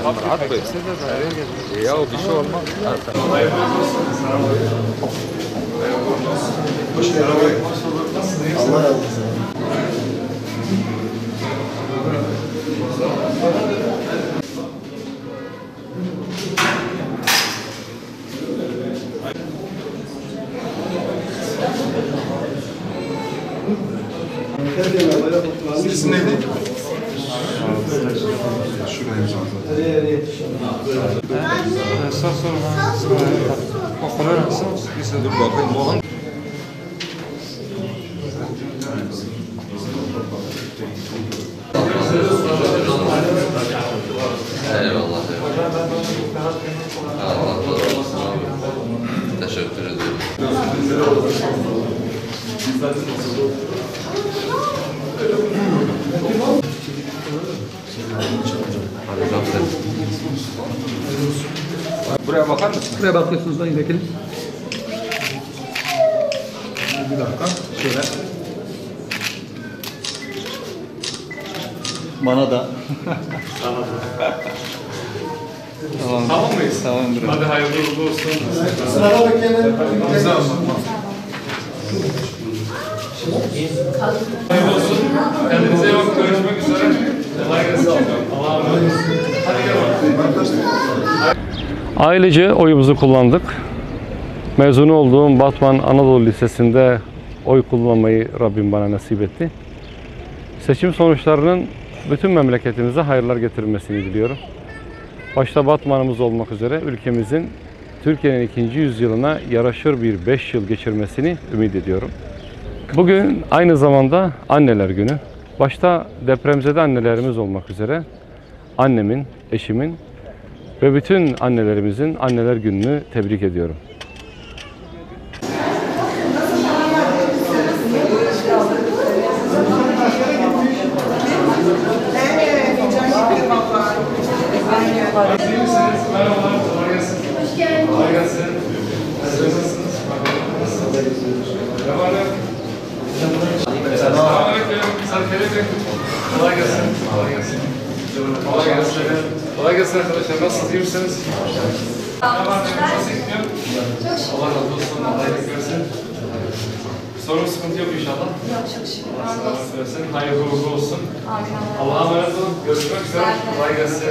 Rahat Bey. Ya o bir şey olmaz. Allah razı olsun. İsim neydi? Şuraya imzalı. Esas sorma. Bakalım nasıl? Dur bakayım o hangi? Eyvallah. Allah razı olsun. Teşekkür ederim. Buraya bakar mısın? Buraya bakıyorsunuz da indekini. Bir dakika. Şöyle. Bana da. Tamam mıyız? Tamamdır. Hadi hayırlı uğurlu olsun. Sırada bekleyelim. Hayırlı olsun. Kendinize iyi bakın. Görüşmek üzere. Kolay gelsin. Allah'a emanet olun. Hadi gel bakalım. Ailece oyumuzu kullandık. Mezun olduğum Batman Anadolu Lisesi'nde oy kullanmayı Rabbim bana nasip etti. Seçim sonuçlarının bütün memleketimize hayırlar getirmesini diliyorum. Başta Batman'ımız olmak üzere ülkemizin Türkiye'nin 2. yüzyılına yaraşır bir 5 yıl geçirmesini ümit ediyorum. Bugün aynı zamanda Anneler Günü. Başta depremzede annelerimiz olmak üzere annemin, eşimin ve bütün annelerimizin Anneler Günü'nü tebrik ediyorum. İyi misiniz? Merhabalar. Kolay gelsin. Hoş geldiniz. Kolay gelsin. Nasılsınız? Ne var ne? Selamünaleyküm. Selamünaleyküm. Kolay gelsin. Kolay gelsin. Kolay gelsin. Kolay gelsin arkadaşlar. Nasılsınız? İyi misiniz? Ne var ne? Nasıl gidiyor? Allah razı olsun. Allah iyilik versin. Sorun sıkıntı yok inşallah. Yok çok şükür. Allah sağlık versin. Hayırlı uğurlu olsun. Amin. Allah'a emanet olun. Görüşmek üzere. Kolay gelsin.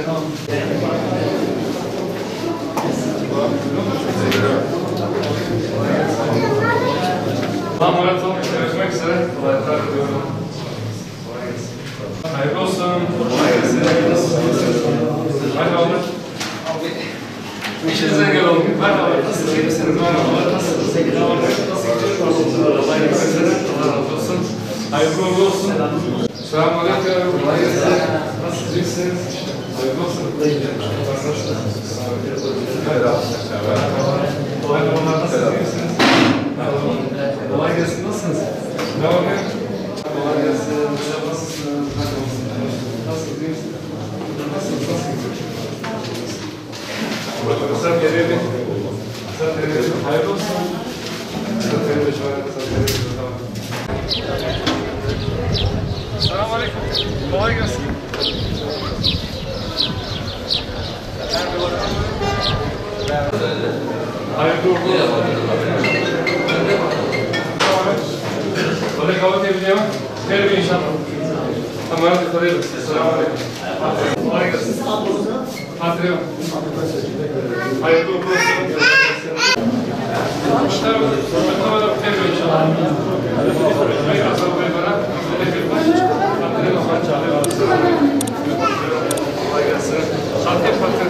Allah'a emanet olun. Görüşmek üzere. Kolaylıklar diliyorum. Kolay gelsin. Hayırlı olsun. Kolay gelsin. Merhaba. İşinize engel olun. Merhaba. Nasılsınız? İyi misiniz? Merhaba. Nasılsınız? Allah iyilik versin. Allah razı olsun. Hayırlı uğurlu olsun. Selamünaleyküm. Kolay gelsin. Nasılsınız? İyi misiniz? Hayırlı olsun. Merhaba. Nasılsınız? İyi misiniz? Kolay gelsin. Nasılsınız? Ne var ne? Kolay gelsin. Nasılsınız? Nasılsınız? İyi misiniz? Nasılsınız? Sen gelelim. Sen gelelim. Hayırlı olsun. Sen gelelim. Tamam. Selamünaleyküm. Kolay gelsin. Hayırlı uğurlu olsun. Kolay kahve tebliğe bak. Tebliğ inşallah. Tamam hadi kolay gelsin. Selamünaleyküm. Kolay gelsin. Hatırlıyor musun? Hayırlı uğurlu olsun. Kuşlar var. Kuşlar var. Tebliğ inşallah. Hayırlı olsun. Kolay gelsin. Kolay gelsin.